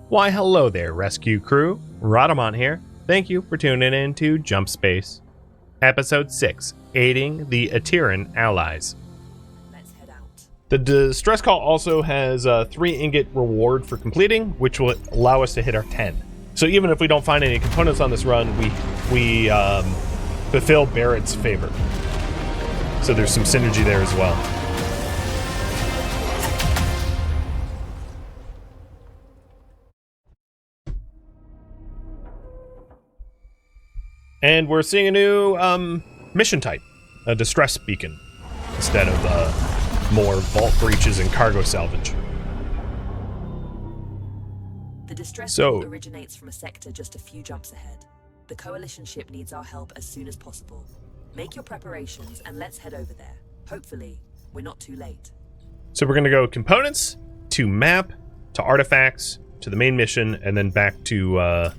Why, hello there, rescue crew. Rhadamant here. Thank you for tuning in to Jump Space. Episode 6, Aiding the Atiran Allies. Let's head out. The distress call also has a 3 ingot reward for completing, which will allow us to hit our 10. So even if we don't find any components on this run, we fulfill Barrett's favor. So there's some synergy there as well. And we're seeing a new mission type, a distress beacon, instead of more vault breaches and cargo salvage. The distress call originates from a sector just a few jumps ahead. The Coalition ship needs our help as soon as possible. Make your preparations and let's head over there. Hopefully, we're not too late. So we're going to go components, to map, to artifacts, to the main mission, and then back to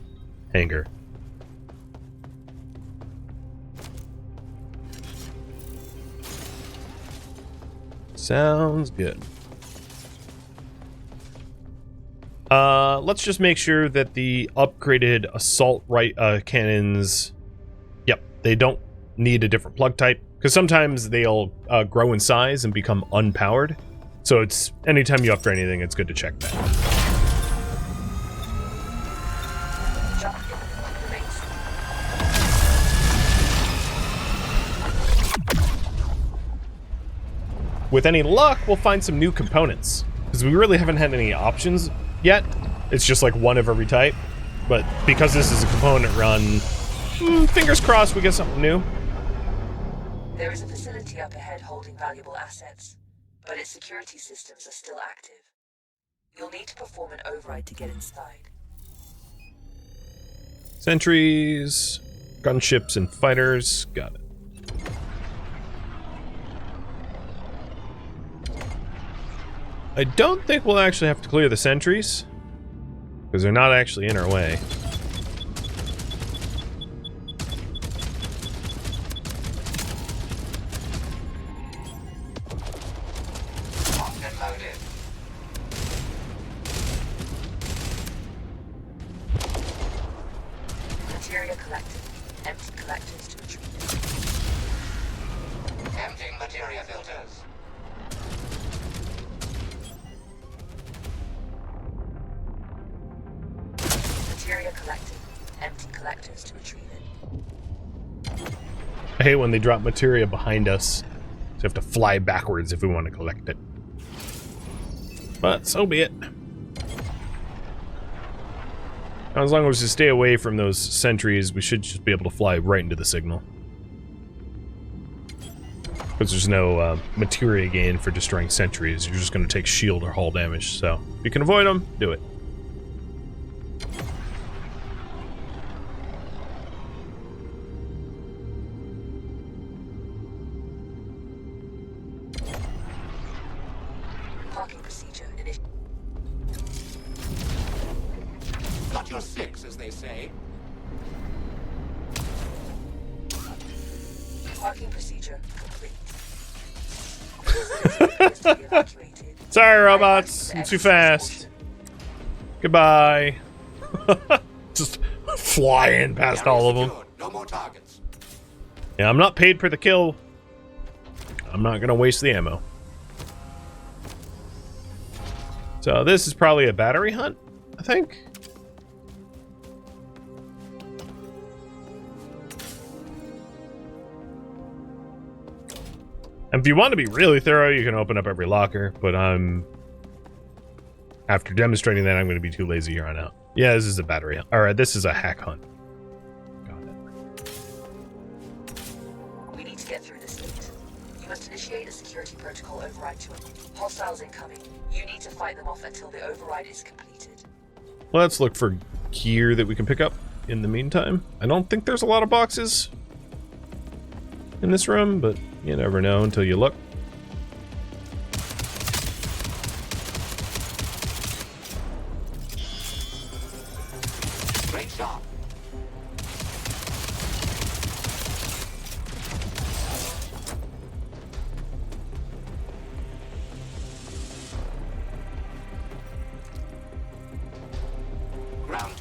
hangar. Sounds good. Let's just make sure that the upgraded assault cannons, they don't need a different plug type, because sometimes they'll grow in size and become unpowered. So it's anytime you upgrade anything, it's good to check that. With any luck, we'll find some new components, because we really haven't had any options yet. It's just like one of every type, but because this is a component run, fingers crossed we get something new. There is a facility up ahead holding valuable assets, but its security systems are still active. You'll need to perform an override to get inside. Sentries, gunships, and fighters. Got it. I don't think we'll actually have to clear the sentries, because they're not actually in our way. Material collected. Empty collectors to retrieve. Emptying materia filters. Material collected. Empty collectors to retrieve it. I hate when they drop materia behind us, so we have to fly backwards if we want to collect it. But so be it. As long as we stay away from those sentries, we should just be able to fly right into the signal. Because there's no materia gain for destroying sentries. You're just going to take shield or hull damage. So if you can avoid them, do it. Parking procedure initiated. Got your 6, as they say. Parking procedure complete. Appears to be evacuated. Sorry, robots. I'm too fast. Goodbye. Just flying past all of them. No more targets. Yeah, I'm not paid per the kill. I'm not going to waste the ammo. So this is probably a battery hunt, I think. And if you want to be really thorough, you can open up every locker, but after demonstrating that, I'm going to be too lazy here on out. Yeah, this is a battery hunt. Alright, this is a hack hunt. Got it. We need to get through this heat. You must initiate a security protocol override to it. Hostiles incoming. You need to fight them off until the override is completed. Let's look for gear that we can pick up in the meantime. I don't think there's a lot of boxes in this room, but you never know until you look. Great shot.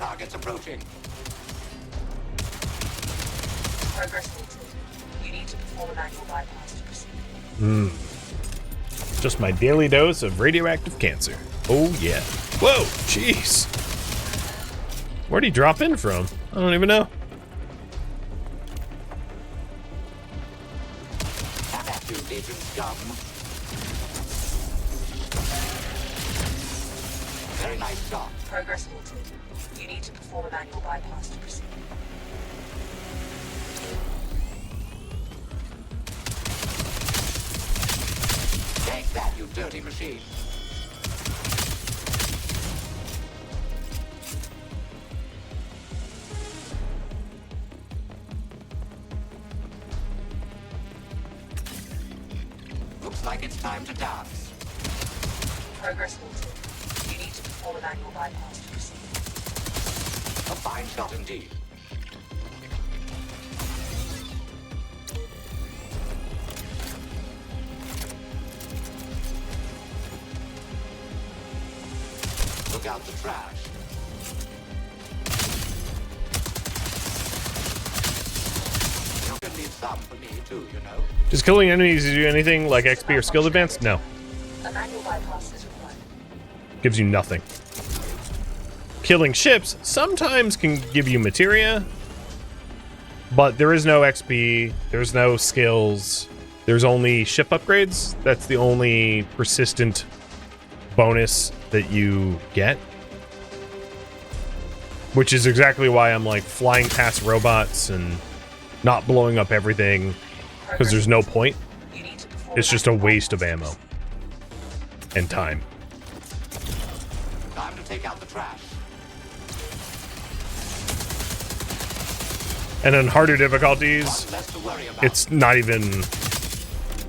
targets approaching. Progress halted. You need to perform a manual bypass to proceed. Just my daily dose of radioactive cancer. Oh, yeah. Whoa, jeez. Where'd he drop in from? I don't even know. Have at you, Legion scum. Very nice shot. Progress halted. You need to perform a manual bypass to proceed. Take that, you dirty machine. Looks like it's time to dance. Progress halted. You need to perform a manual bypass to proceed. A fine shot indeed. Look out the trash. You can leave some for me too, you know. Does killing enemies do anything like XP or skill advance? No. A manual bypass is required. Gives you nothing. Killing ships sometimes can give you materia, but there is no XP, there's no skills, there's only ship upgrades. That's the only persistent bonus that you get. Which is exactly why I'm like flying past robots and not blowing up everything, because there's no point. It's just a waste of ammo and time. Time to take out the trash. And on harder difficulties, What's less to worry about? it's not even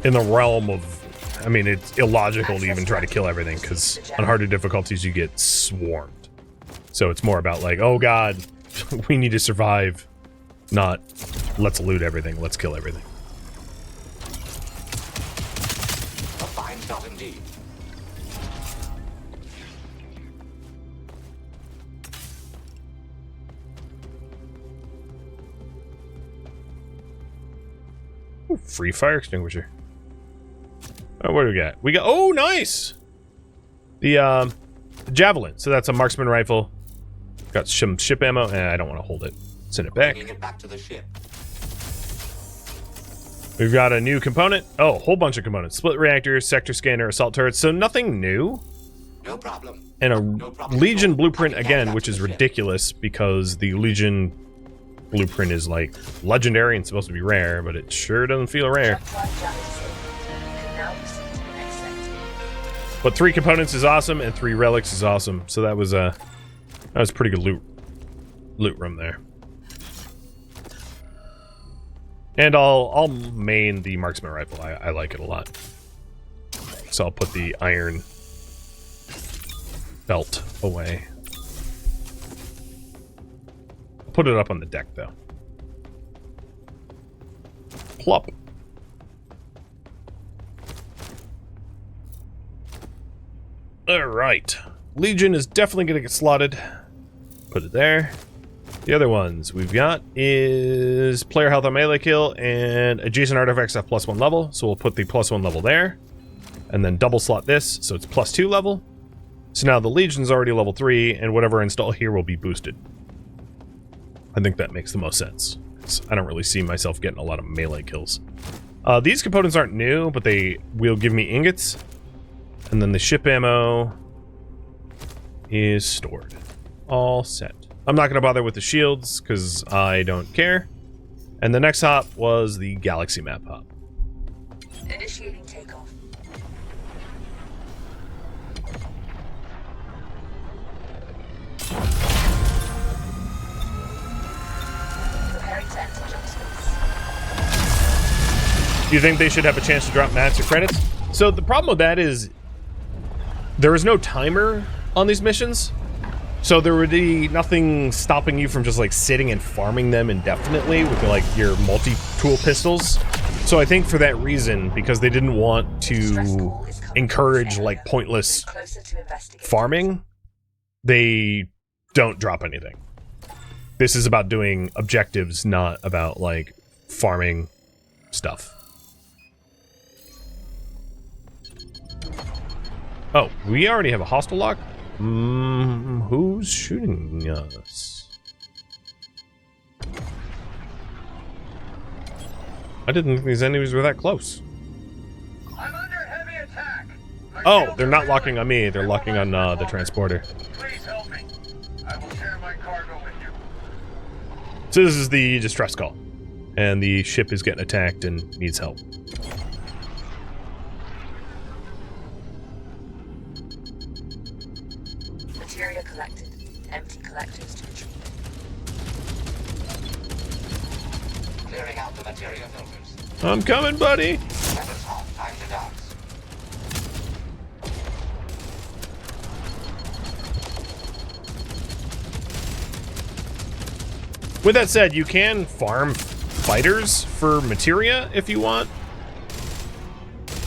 in the realm of, I mean, it's illogical to even try to kill everything, because on harder difficulties you get swarmed. So it's more about like, oh god, we need to survive, not let's loot everything, let's kill everything. A fine shot indeed. Ooh, free fire extinguisher. Oh, what do we got? We got, oh, nice! The javelin. So that's a marksman rifle. Got some ship ammo, and I don't want to hold it. Send it back. Bringing it back to the ship. We've got a new component. Oh, a whole bunch of components. Split reactor, sector scanner, assault turrets. So nothing new. No problem. And a No problem. Legion blueprint I can again, add which that is to the ship. ridiculous because the Legion blueprint is like legendary and supposed to be rare, but it sure doesn't feel rare. Jump drive damage saved. You can now proceed to the next sector. But 3 components is awesome, and 3 relics is awesome. So that was pretty good loot room there. And I'll main the marksman rifle. I like it a lot. So I'll put the iron belt away. I'll put it up on the deck though. Plop. Alright. Legion is definitely going to get slotted. Put it there. The other ones we've got is player health on melee kill and adjacent artifacts at +1 level. So we'll put the +1 level there. And then double slot this, so it's +2 level. So now the Legion's already level 3, and whatever I install here will be boosted. I think that makes the most sense. I don't really see myself getting a lot of melee kills. These components aren't new, but they will give me ingots. And then the ship ammo is stored. All set. I'm not going to bother with the shields, because I don't care. And the next hop was the galaxy map hop. Initiating takeoff. Preparing to enter jump space. Do you think they should have a chance to drop mats or credits? So the problem with that is there is no timer on these missions. So there would be nothing stopping you from just like sitting and farming them indefinitely with like your multi-tool pistols. So I think for that reason, because they didn't want to encourage like pointless Closer to investigate. farming, they don't drop anything. This is about doing objectives, not about, like, farming stuff. Oh, we already have a hostile lock? Who's shooting us? I didn't think these enemies were that close. I'm under heavy attack. Oh, they're not locking on me. They're locking on the transporter. Please help me. I will share my cargo with you. So this is the distress call. And the ship is getting attacked and needs help. Materia collected. Empty collectors to retrieve. Clearing out the materia filters. I'm coming, buddy! Weapons hot. Time to dance. With that said, you can farm fighters for materia if you want.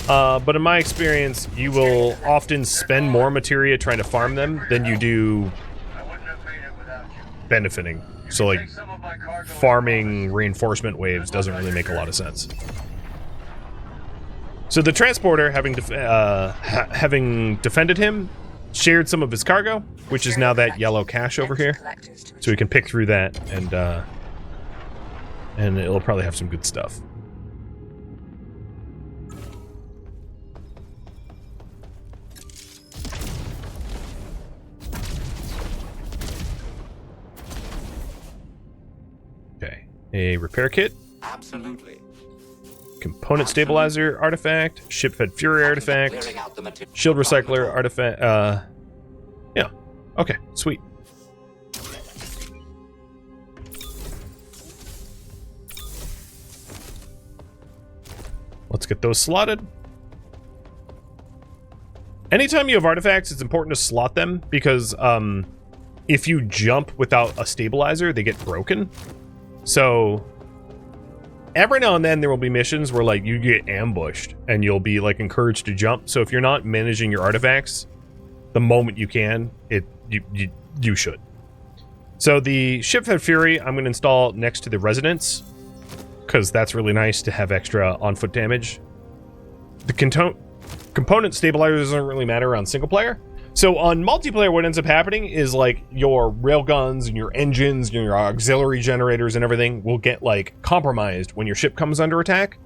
But in my experience, you will often spend more materia trying to farm them than you do I wouldn't have made it without you. benefiting. So, like, Take some of my cargo. farming reinforcement waves doesn't really make a lot of sense. So the transporter, having defended him, shared some of his cargo, which is now that yellow cache over here. So we can pick through that, and it'll probably have some good stuff. Okay, a repair kit, Absolutely. component stabilizer artifact, ship-fed fury artifact, Clearing out the materia. shield recycler artifact. Yeah, okay, sweet. Let's get those slotted. Anytime you have artifacts, it's important to slot them because if you jump without a stabilizer, they get broken. So every now and then there will be missions where like you get ambushed and you'll be like encouraged to jump. So if you're not managing your artifacts the moment you can, you should. So the Shipfed Fury I'm going to install next to the Resonance because that's really nice to have extra on-foot damage. The component stabilizer doesn't really matter on single player. So on multiplayer, what ends up happening is like your railguns and your engines and your auxiliary generators and everything will get like compromised when your ship comes under attack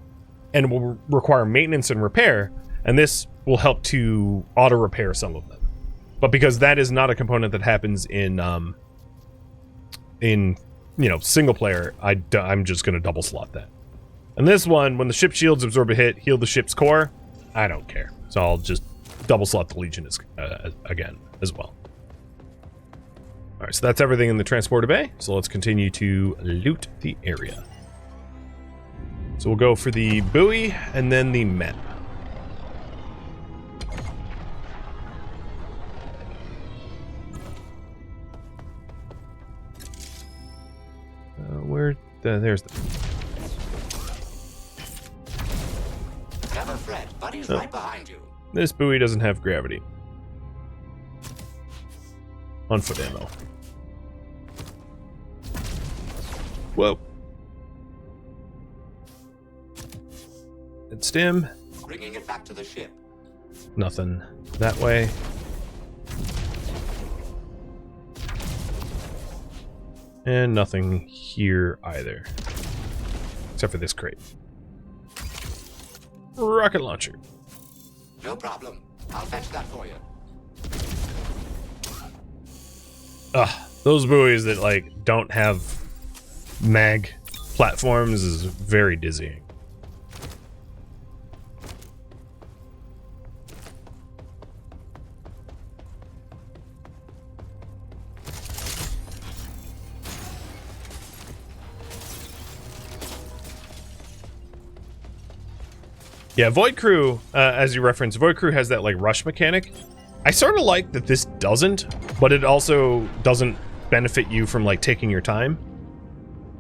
and will require maintenance and repair. And this will help to auto repair some of them. But because that is not a component that happens in single player, I'm just going to double slot that. And this one, when the ship shields absorb a hit, heal the ship's core, I don't care. So I'll just double slot the Legion again as well. All right, so that's everything in the transporter bay. So let's continue to loot the area. So we'll go for the buoy and then the map. There's the... Never fret. Buddy's right behind you. This buoy doesn't have gravity. On foot ammo. Whoa. It's stim. Bringing it back to the ship. Nothing that way. And nothing here either. Except for this crate. Rocket launcher. No problem. I'll fetch that for you. Those buoys that like don't have mag platforms is very dizzying. Yeah, Void Crew, as you referenced, Void Crew has that like rush mechanic. I sort of like that this doesn't, but it also doesn't benefit you from like taking your time.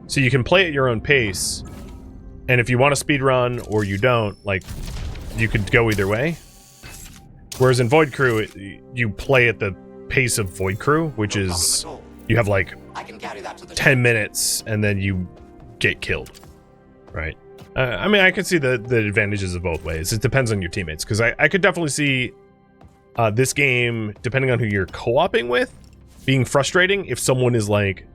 So you can play at your own pace, and if you want to speed run or you don't, like you could go either way. Whereas in Void Crew, you play at the pace of Void Crew, which is you have like I can carry that to the 10 minutes and then you get killed, right? I mean, I could see the advantages of both ways. It depends on your teammates, because I could definitely see this game, depending on who you're co-oping with, being frustrating if someone is like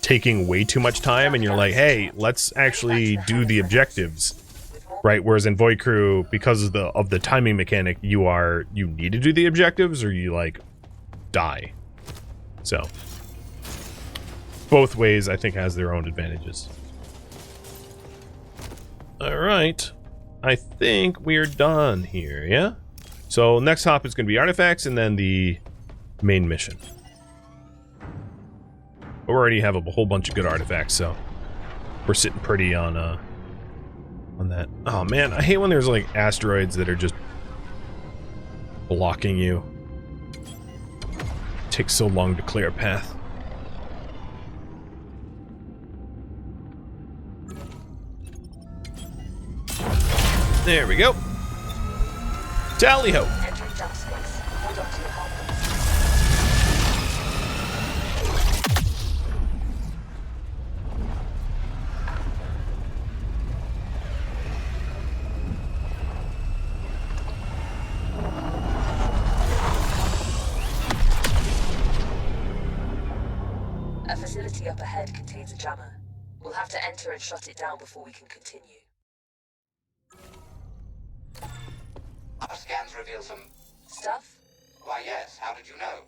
taking way too much time and you're like, hey, let's actually do the objectives, right? Whereas in Void Crew, because of the timing mechanic, you need to do the objectives or you like die. So both ways I think has their own advantages. All right, I think we're done here, yeah? So next hop is going to be artifacts and then the main mission. We already have a whole bunch of good artifacts, so we're sitting pretty on that. Oh man, I hate when there's like asteroids that are just blocking you. It takes so long to clear a path. There we go. Tally ho. Entering jump space. Hold on to your helmet. A facility up ahead contains a jammer. We'll have to enter and shut it down before we can continue. Our scans reveal some... Stuff? Why, yes. How did you know?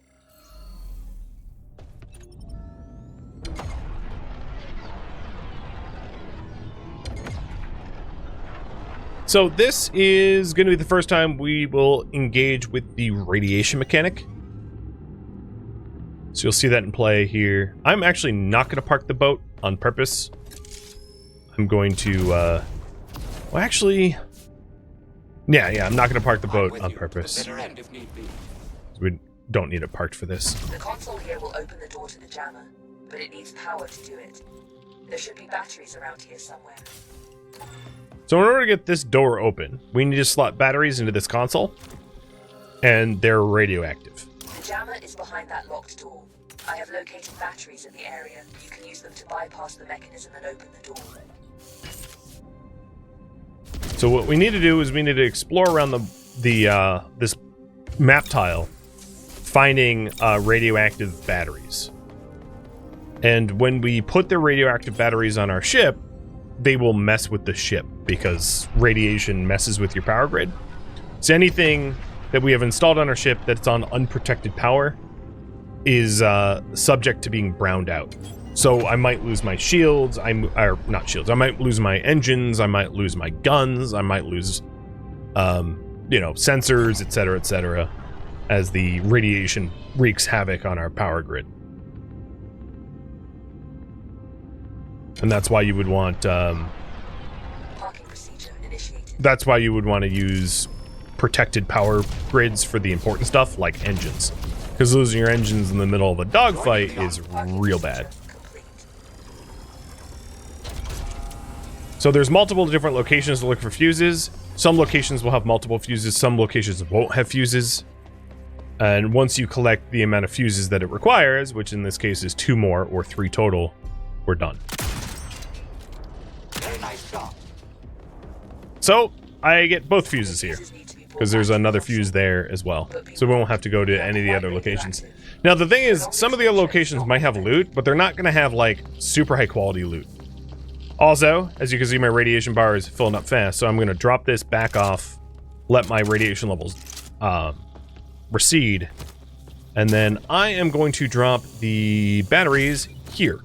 So this is going to be the first time we will engage with the radiation mechanic. So you'll see that in play here. I'm actually not going to park the boat on purpose. I'm going to, well, actually... Yeah, I'm not going to park the boat on purpose. Bitter end if need be. We don't need it parked for this. The console here will open the door to the jammer, but it needs power to do it. There should be batteries around here somewhere. So in order to get this door open, we need to slot batteries into this console, and they're radioactive. The jammer is behind that locked door. I have located batteries in the area. You can use them to bypass the mechanism and open the door. So what we need to do is we need to explore around this map tile, finding radioactive batteries. And when we put the radioactive batteries on our ship, they will mess with the ship because radiation messes with your power grid. So anything that we have installed on our ship that's on unprotected power is subject to being browned out. So I might lose my shields, I might lose my engines, I might lose my guns, I might lose, sensors, etc., as the radiation wreaks havoc on our power grid. And that's why you would want, Parking procedure initiated. that's why you would want to use protected power grids for the important stuff, like engines. Because losing your engines in the middle of a dogfight is real bad. So there's multiple different locations to look for fuses. Some locations will have multiple fuses, some locations won't have fuses. And once you collect the amount of fuses that it requires, which in this case is 2 more or 3 total, we're done. Very nice shot. So I get both fuses here, because there's another fuse there as well. So we won't have to go to any of the other locations. Now the thing is, some of the other locations might have loot, but they're not going to have like super high quality loot. Also, as you can see, my radiation bar is filling up fast, so I'm going to drop this back off, let my radiation levels recede, and then I am going to drop the batteries here.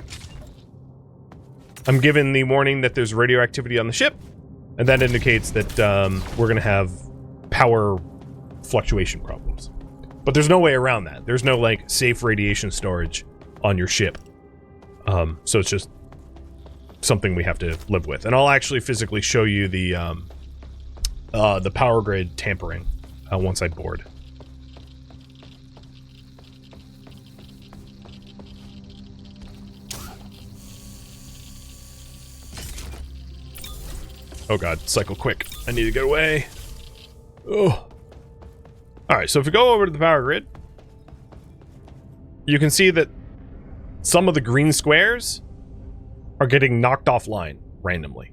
I'm given the warning that there's radioactivity on the ship, and that indicates that we're going to have power fluctuation problems. But there's no way around that. There's no, like, safe radiation storage on your ship. So it's just something we have to live with. And I'll actually physically show you the power grid tampering once I board. Oh god, cycle quick. I need to get away. Oh. Alright, so if we go over to the power grid, you can see that some of the green squares are getting knocked offline randomly.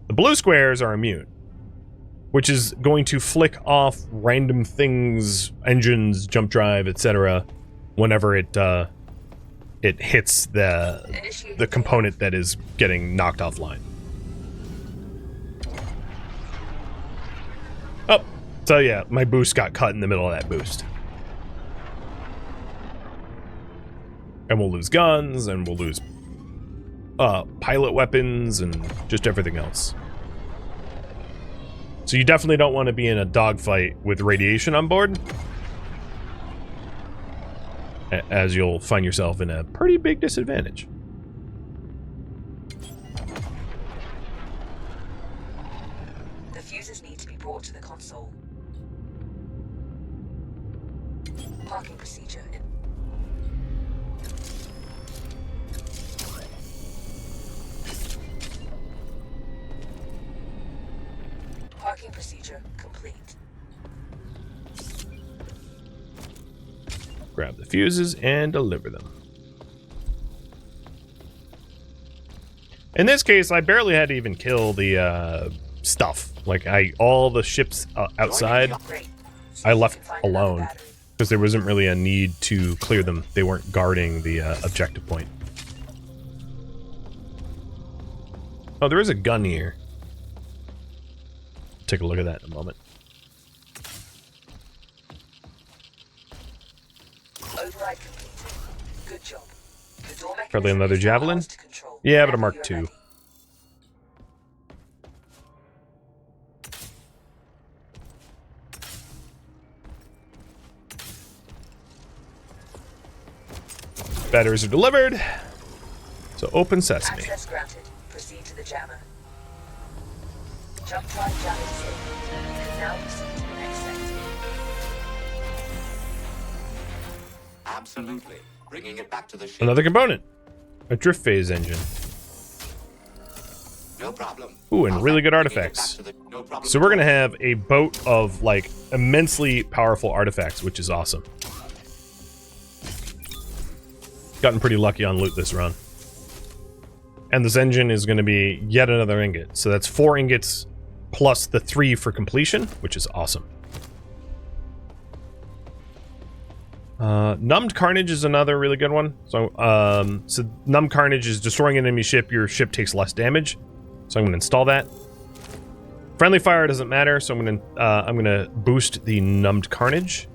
The blue squares are immune, which is going to flick off random things, engines, jump drive, etc., whenever it hits the component that is getting knocked offline. Oh, so yeah, my boost got cut in the middle of that boost. And we'll lose guns, and we'll lose pilot weapons, and just everything else. So you definitely don't want to be in a dogfight with radiation on board, as you'll find yourself in a pretty big disadvantage. The fuses need to be brought to the console. Parking procedure. Parking procedure complete. Grab the fuses and deliver them. In this case, I barely had to even kill the stuff. Like, all the ships outside, I left alone because there wasn't really a need to clear them. They weren't guarding the objective point. Oh, there is a gun here. Take a look at that in a moment. Override completed. Good job. The door mechanism Probably another is now javelin? ours to control. Yeah, but a Mark Whenever you're II. ready. Batteries are delivered. So open sesame. Access granted. Proceed to the jammer. Jump drive jammer disabled. You can now proceed to the next sector. Absolutely. Bringing it back to the ship. Another component. A drift phase engine. No problem. Ooh, and really good Bringing it artifacts. back to no problem. So we're gonna have a boat of, like, immensely powerful artifacts, which is awesome. Gotten pretty lucky on loot this run. And this engine is going to be yet another ingot. So that's 4 ingots plus the 3 for completion, which is awesome. Numbed Carnage is another really good one. So Numbed Carnage is destroying an enemy ship. Your ship takes less damage. So I'm going to install that. Friendly Fire doesn't matter, so I'm gonna boost the Numbed Carnage.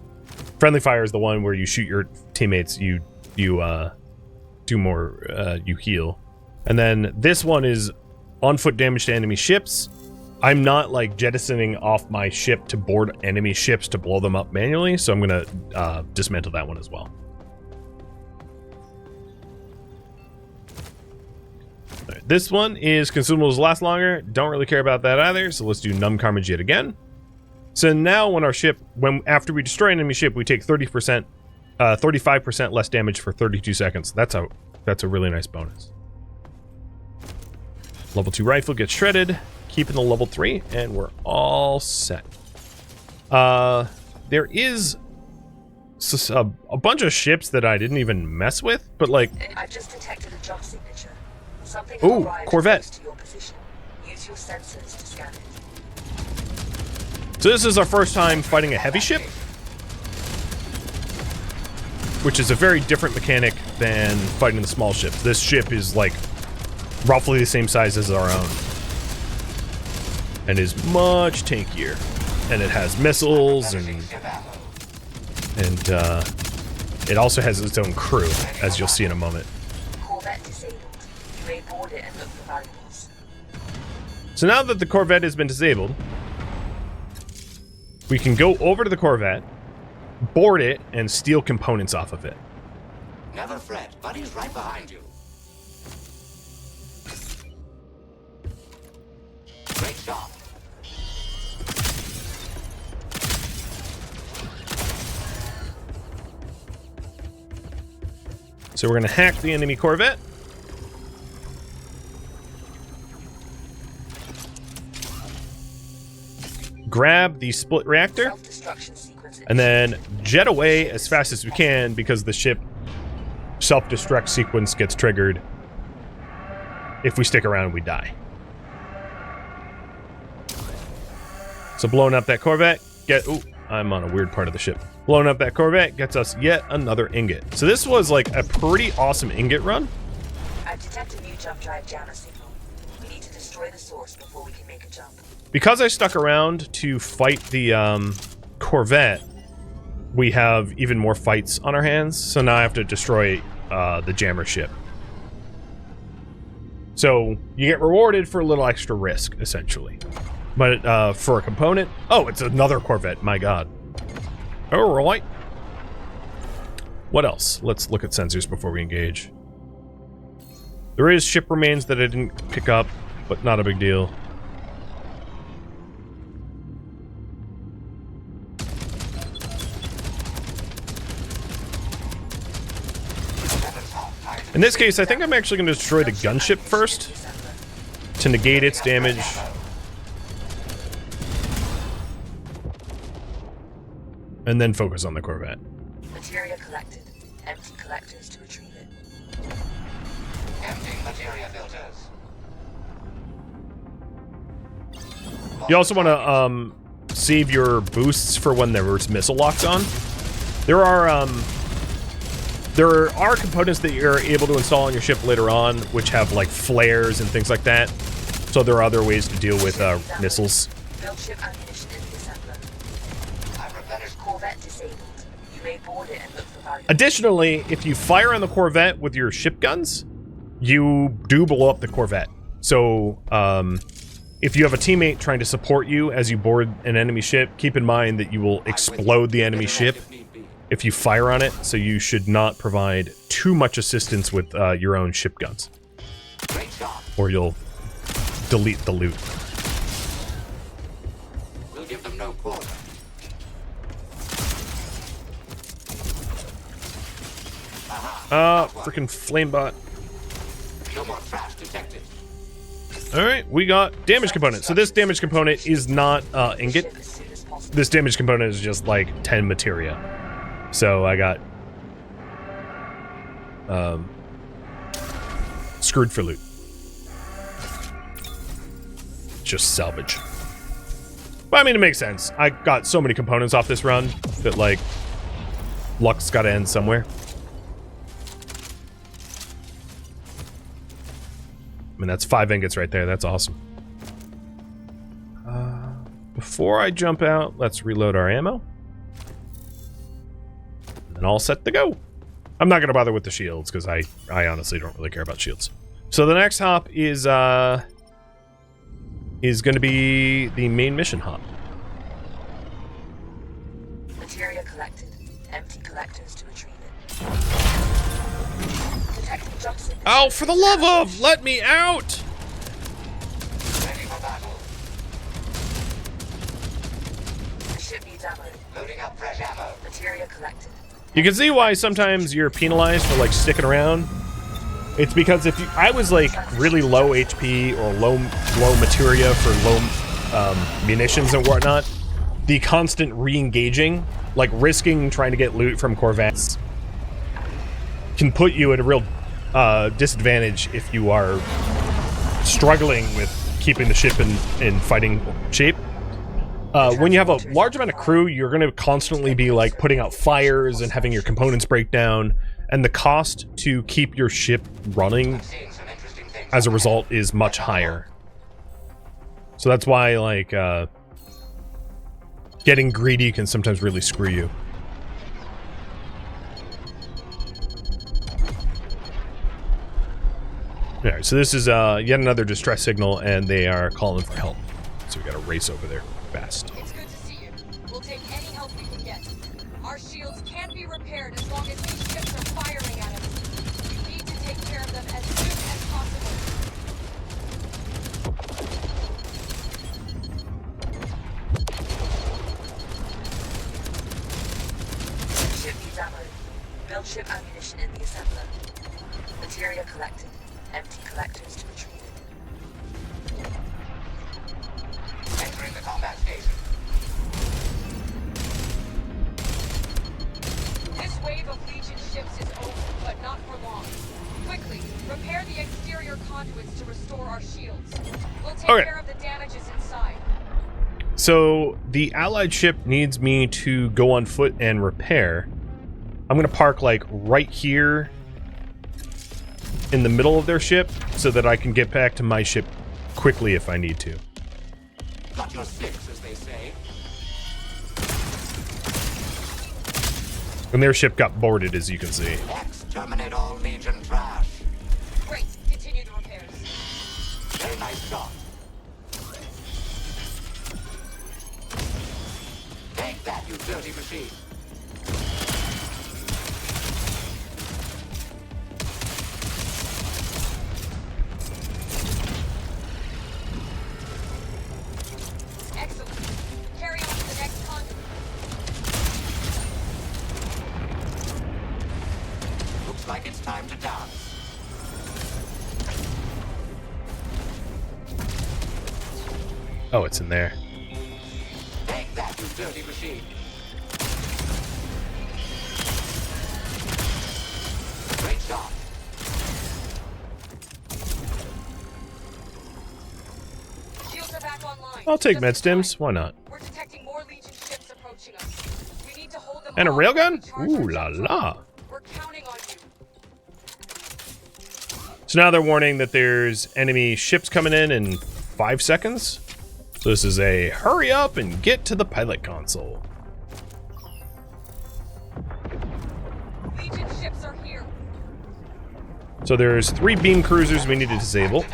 Friendly Fire is the one where you shoot your teammates, you do more, you heal. And then this one is on foot damage to enemy ships. I'm not like jettisoning off my ship to board enemy ships to blow them up manually, so I'm gonna dismantle that one as well. Right, this one is consumables last longer. Don't really care about that either, so let's do Numb Carnage yet again. So now when our ship, after we destroy an enemy ship, we take 30%, 35% less damage for 32 seconds. That's a really nice bonus. Level 2 rifle gets shredded, keeping the level 3, and we're all set. There is a bunch of ships that I didn't even mess with, but like, I've just detected a jump signature. Something ooh, arrived Corvette. close to your position. Use your sensors to scan it. So this is our first time fighting a heavy ship, which is a very different mechanic than fighting the small ships. This ship is like roughly the same size as our own and is much tankier, and it has missiles and it also has its own crew, as you'll see in a moment. Corvette disabled. You may board it and look for valuables. So now that the Corvette has been disabled, we can go over to the Corvette, board it, and steal components off of it. Never fret. Buddy's right behind you. Great job. So we're going to hack the enemy Corvette. Grab the split reactor. Self-destruction sequence And then jet away as fast as we can because the ship self-destruct sequence gets triggered. If we stick around, we die. So blowing up that Corvette, ooh, I'm on a weird part of the ship. Blowing up that Corvette gets us yet another ingot. So this was like a pretty awesome ingot run. I've detected a new jump drive jammer signal. We need to destroy the source before we can make a jump. Because I stuck around to fight the Corvette, we have even more fights on our hands. So now I have to destroy the jammer ship. So you get rewarded for a little extra risk, essentially. But for a component... Oh, it's another Corvette. My god. All right. What else? Let's look at sensors before we engage. There is ship remains that I didn't pick up, but not a big deal. In this case, I think I'm actually going to destroy the gunship first to negate its damage. And then focus on the Corvette. Materia collected. Empty collectors to retrieve it. Empty materia filters. You also want to save your boosts for when there's missile locks on. There are components that you're able to install on your ship later on, which have like flares and things like that. So there are other ways to deal with missiles. Build ship ammunition in the assembler. I've replenished Corvette disabled. You may board it and look for valuable. Additionally, if you fire on the Corvette with your ship guns, you do blow up the Corvette. So if you have a teammate trying to support you as you board an enemy ship, keep in mind that you will explode the enemy ship if you fire on it, so you should not provide too much assistance with your own ship guns. Great shot. Or you'll delete the loot. We'll give them no quarter. Freaking flamebot. No more trash detected. Alright, we got damage component. So this damage component is not ingot. As soon as possible. This damage component is just like 10 materia. So I got screwed for loot. Just salvage. But I mean, it makes sense. I got so many components off this run that like luck's gotta end somewhere. I mean, that's 5 ingots right there. That's awesome. Before I jump out, let's reload our ammo. And all set to go. I'm not going to bother with the shields, because I honestly don't really care about shields. So the next hop is going to be the main mission hop. Materia collected. Empty collectors to retrieve it. Detecting jump signals. Oh, for the love of, let me out! Ready for battle. The ship needs ammo. Loading up fresh ammo. Materia collected. You can see why sometimes you're penalized for like sticking around. It's because if I was like really low HP or low materia for low munitions and whatnot, the constant re-engaging, like risking trying to get loot from Corvettes, can put you at a real disadvantage if you are struggling with keeping the ship in fighting shape. When you have a large amount of crew, you're going to constantly be like putting out fires and having your components break down, and the cost to keep your ship running Seeing some interesting things. as a result is much higher. So that's why like getting greedy can sometimes really screw you. Alright, so this is yet another distress signal, and they are calling for help. So we gotta race over there fast. It's good to see you. We'll take any help we can get. Our shields can't be repaired as long as these ships are firing at us. We need to take care of them as soon as possible. Ship needs ammo. Build ship ammunition in the assembler. Materia collected. Empty collectors to retrieve it. Entering the combat station. This wave of Legion ships is over, but not for long. Quickly, repair the exterior conduits to restore our shields. We'll take Okay. care of the damages inside. So the allied ship needs me to go on foot and repair. I'm gonna park like right here in the middle of their ship so that I can get back to my ship quickly if I need to. Got your six, as they say. And their ship got boarded, as you can see. Exterminate all Legion trash. Great, continue the repairs. Very nice shot. Take that, you dirty machine. Excellent. Carry on to the next conduit. Looks like it's time to dance. Oh, it's in there. Take that, you dirty machine. Great shot. Shields are back online. I'll take Just med in stims. time. Why not? We're detecting more Legion ships approaching us. We need to hold them And a off railgun? while we charge our Ooh la jump la. drive. We're counting on you. So now they're warning that there's enemy ships coming in 5 seconds. So this is a hurry up and get to the pilot console. Legion ships are here. So there's 3 beam cruisers we need to disable,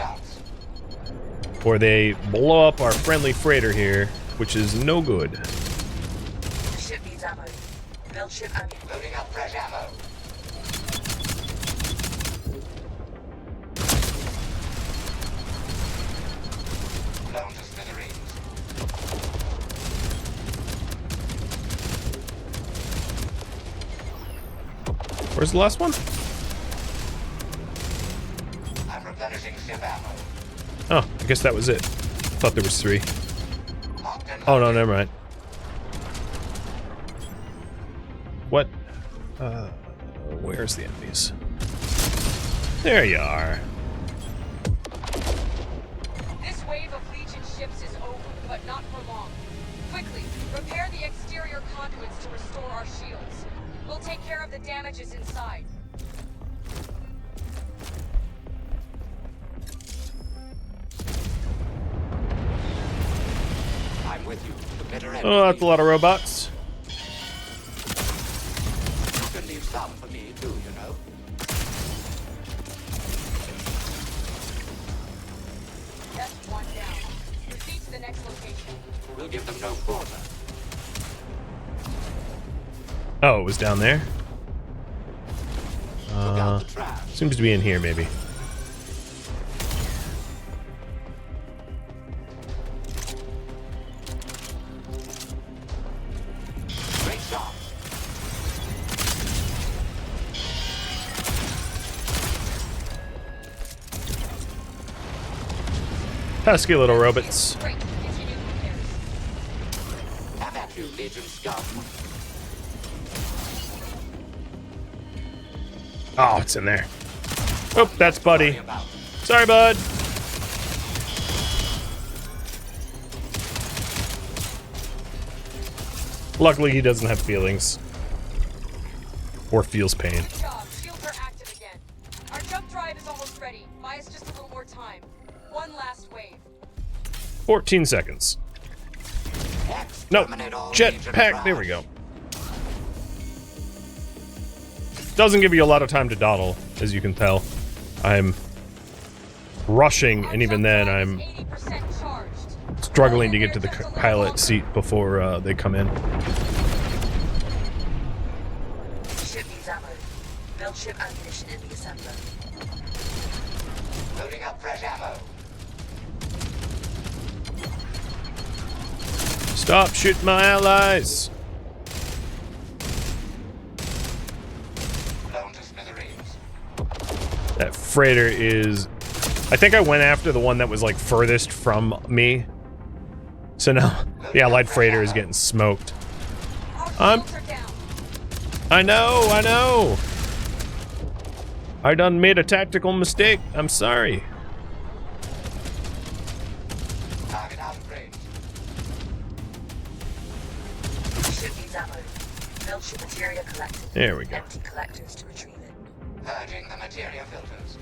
or they blow up our friendly freighter here, which is no good. The ship needs ammo. Build ship ammunition. Loading up fresh ammo. Blown to smithereens. Where's the last one? I'm replenishing ship ammo. Oh, I guess that was it. Thought there was 3. Locked and Oh no, loaded. never mind. What? Where's the enemies? There you are. This wave of Legion ships is over, but not for long. Quickly, repair the exterior conduits to restore our shields. We'll take care of the damages inside. I'm with you. The bitter end. Oh, that's a lot of robots. You can leave some for me too, you know. Just one down. Proceed to the next location. We'll give them no quarter. Oh, it was down there? Look out the trash. Seems to be in here, maybe. Great shot. Pesky little robots. Great, continue the repairs. Have at you, Legion scum. Oh, it's in there. Oh, that's Buddy. Worry about. Sorry, bud. Luckily, he doesn't have feelings. Or feels pain. Good job. Shields are active again. Our jump drive is almost ready. Buy us just a little more time. One last wave. 14 seconds. No, Exterminate all jetpack. Legion There we trash. go. Doesn't give you a lot of time to dawdle, as you can tell. I'm rushing, Our and even jump then, drive I'm is 80% charged. struggling to get to the pilot seat before they come in. The ship needs ammo. Build ship ammunition in the assembler. Loading up fresh ammo. Stop shooting my allies! Blown to smithereens. That freighter is... I think I went after the one that was, like, furthest from me. So now, the allied freighter is getting smoked. Our I'm- shields are down. I know! I done made a tactical mistake. I'm sorry. Target out of range. Ship needs ammo. Build ship materia collected. There we go. Empty collectors to retrieve it. Purging the materia filters.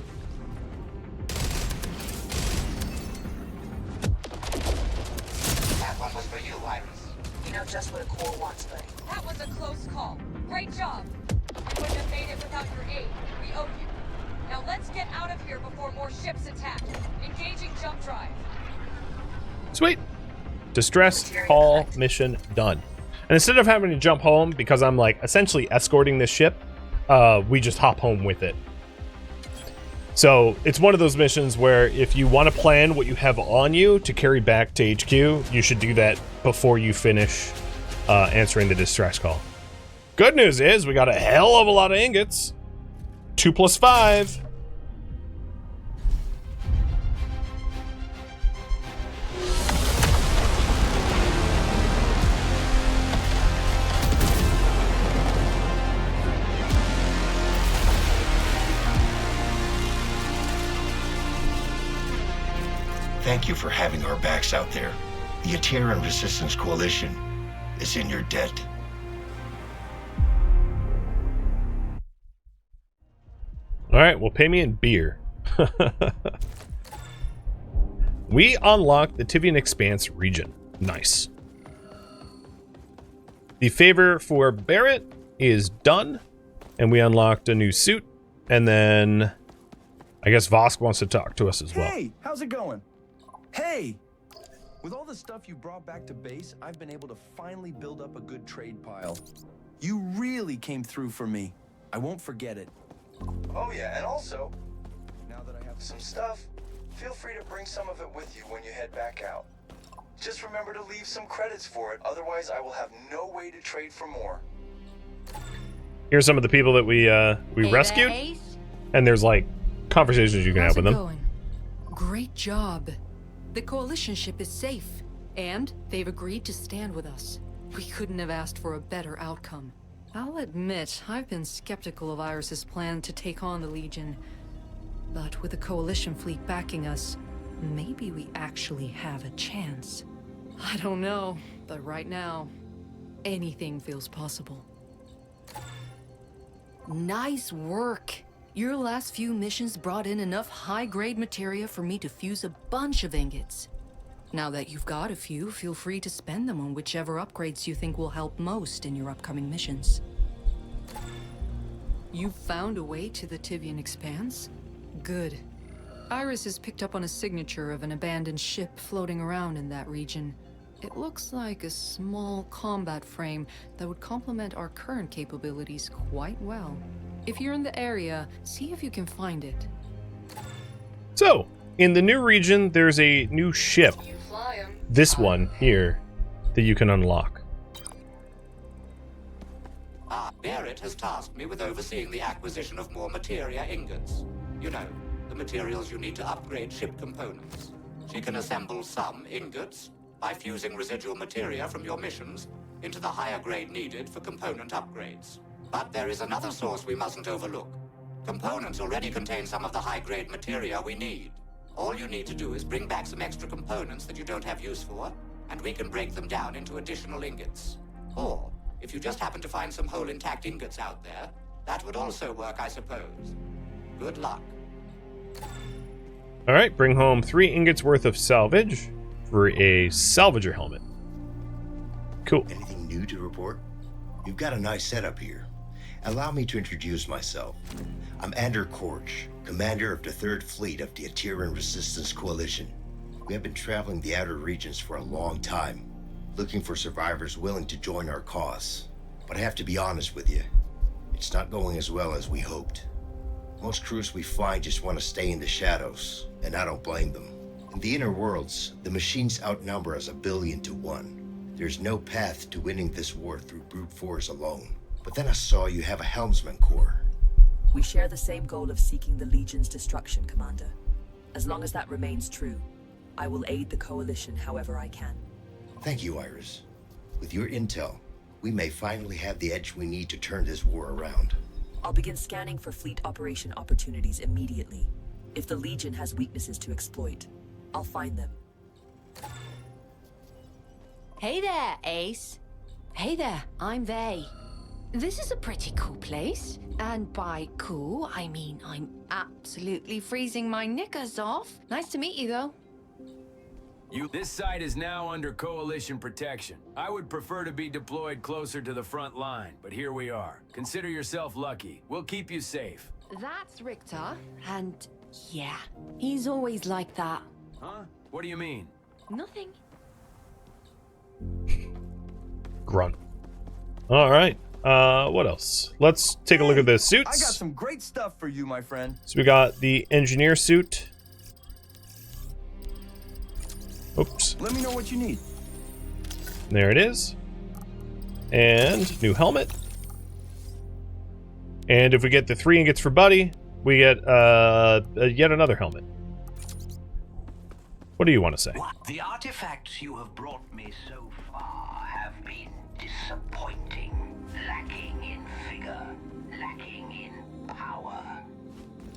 That one was for you, Iris. You know just what a core wants, buddy. That was a close call. Great job. I wouldn't have made it without your aid. We owe you. Now let's get out of here before more ships attack. Engaging jump drive. Sweet. Distress call mission done. And instead of having to jump home, because I'm like essentially escorting this ship, we just hop home with it. So it's one of those missions where if you want to plan what you have on you to carry back to HQ, you should do that before you finish answering the distress call. Good news is we got a hell of a lot of ingots. 2 + 5. Thank you for having our backs out there. The Atiran Resistance Coalition is in your debt. All right, well, pay me in beer. We unlocked the Tivian Expanse region. Nice. The favor for Barrett is done, and we unlocked a new suit. And then I guess Vosk wants to talk to us as well. Hey, how's it going? Hey! With all the stuff you brought back to base, I've been able to finally build up a good trade pile. You really came through for me. I won't forget it. Oh yeah, and also, now that I have some stuff, feel free to bring some of it with you when you head back out. Just remember to leave some credits for it, otherwise I will have no way to trade for more. Here's some of the people that we rescued, and there's like conversations you can have with them. Going? Great job. The coalition ship is safe, and they've agreed to stand with us. We couldn't have asked for a better outcome. I'll admit, I've been skeptical of Iris's plan to take on the Legion. But with the coalition fleet backing us, maybe we actually have a chance. I don't know, but right now, anything feels possible. Nice work! Your last few missions brought in enough high-grade materia for me to fuse a bunch of ingots. Now that you've got a few, feel free to spend them on whichever upgrades you think will help most in your upcoming missions. You've found a way to the Tivian Expanse? Good. Iris has picked up on a signature of an abandoned ship floating around in that region. It looks like a small combat frame that would complement our current capabilities quite well. If you're in the area, see if you can find it. So, in the new region, there's a new ship. This one here that you can unlock. Barrett has tasked me with overseeing the acquisition of more materia ingots. You know, the materials you need to upgrade ship components. She can assemble some ingots by fusing residual materia from your missions into the higher grade needed for component upgrades. But there is another source we mustn't overlook. Components already contain some of the high-grade materia we need. All you need to do is bring back some extra components that you don't have use for, and we can break them down into additional ingots. Or, if you just happen to find some whole intact ingots out there, that would also work, I suppose. Good luck. All right, bring home 3 ingots worth of salvage for a salvager helmet. Cool. Anything new to report? You've got a nice setup here. Allow me to introduce myself. I'm Ander Korch, commander of the 3rd Fleet of the Atiran Resistance Coalition. We have been traveling the outer regions for a long time, looking for survivors willing to join our cause. But I have to be honest with you, it's not going as well as we hoped. Most crews we find just want to stay in the shadows, and I don't blame them. In the inner worlds, the machines outnumber us 1,000,000,000 to 1. There's no path to winning this war through brute force alone. But then I saw you have a helmsman corps. We share the same goal of seeking the Legion's destruction, Commander. As long as that remains true, I will aid the Coalition however I can. Thank you, Iris. With your intel, we may finally have the edge we need to turn this war around. I'll begin scanning for fleet operation opportunities immediately. If the Legion has weaknesses to exploit, I'll find them. Hey there, Ace. Hey there, I'm Vay. This is a pretty cool place. And by cool, I mean I'm absolutely freezing my knickers off. Nice to meet you, though. This site is now under Coalition protection. I would prefer to be deployed closer to the front line, but here we are. Consider yourself lucky. We'll keep you safe. That's Richter, and yeah, he's always like that. Huh? What do you mean? Nothing. Grunt. All right. What else? Let's take a look at the suits. I got some great stuff for you, my friend. So we got the engineer suit. Oops. Let me know what you need. There it is. And new helmet. And if we get the 3 ingots for Buddy, we get yet another helmet. What do you want to say? The artifacts you have brought me so far have been disappointing. Lacking in vigor, lacking in power.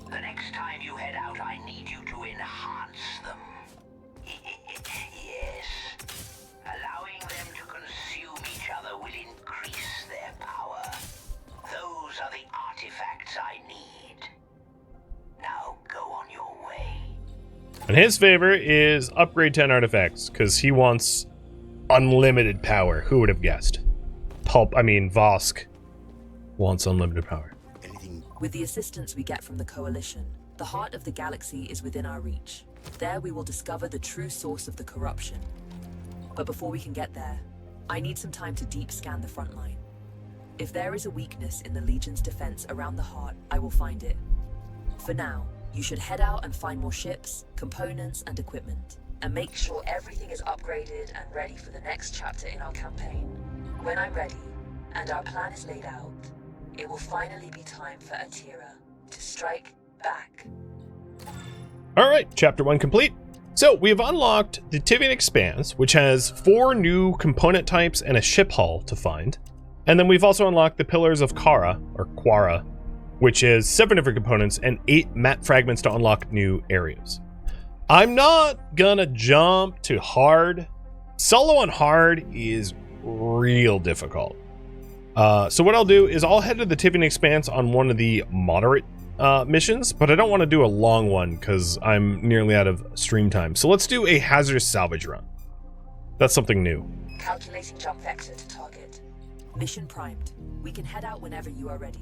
The next time you head out, I need you to enhance them. Yes. Allowing them to consume each other will increase their power. Those are the artifacts I need. Now go on your way. And his favor is upgrade 10 artifacts, because he wants unlimited power. Who would have guessed? Vosk wants unlimited power. With the assistance we get from the Coalition, the heart of the galaxy is within our reach. There we will discover the true source of the corruption. But before we can get there, I need some time to deep scan the front line. If there is a weakness in the Legion's defense around the heart, I will find it. For now, you should head out and find more ships, components, and equipment, and make sure everything is upgraded and ready for the next chapter in our campaign. When I'm ready, and our plan is laid out, it will finally be time for Atiran to strike back. All right, chapter 1 complete. So we've unlocked the Tivian Expanse, which has 4 new component types and a ship hull to find. And then we've also unlocked the Pillars of Kara, or Quara, which is 7 different components and 8 map fragments to unlock new areas. I'm not gonna jump to hard. Solo on hard is real difficult. So what I'll do is I'll head to the Tivian Expanse on one of the moderate missions, but I don't want to do a long one because I'm nearly out of stream time. So let's do a hazardous salvage run. That's something new. Calculating jump vector to target. Mission primed. We can head out whenever you are ready.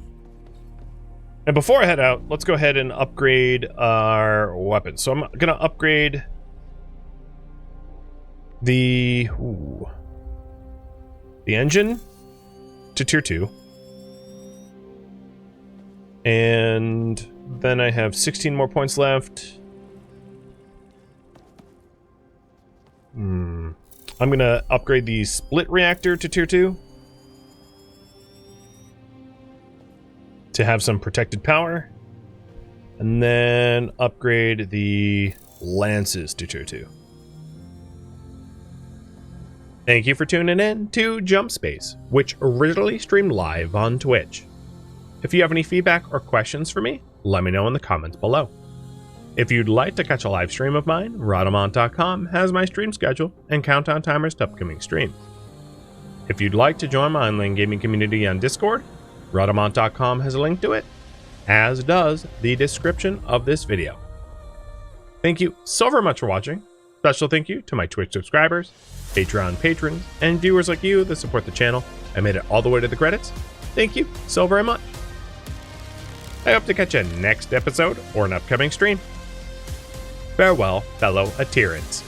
And before I head out, let's go ahead and upgrade our weapons. So I'm going to upgrade the engine to tier 2. And then I have 16 more points left. I'm going to upgrade the split reactor to tier 2 to have some protected power. And then upgrade the lances to tier 2. Thank you for tuning in to Jump Space, which originally streamed live on Twitch. If you have any feedback or questions for me, let me know in the comments below. If you'd like to catch a live stream of mine, Rhadamant.com has my stream schedule and countdown timers to upcoming streams. If you'd like to join my online gaming community on Discord, Rhadamant.com has a link to it, as does the description of this video. Thank you so very much for watching. Special thank you to my Twitch subscribers, Patreon patrons, and viewers like you that support the channel. I made it all the way to the credits. Thank you so very much. I hope to catch you next episode or an upcoming stream. Farewell, fellow Atirans.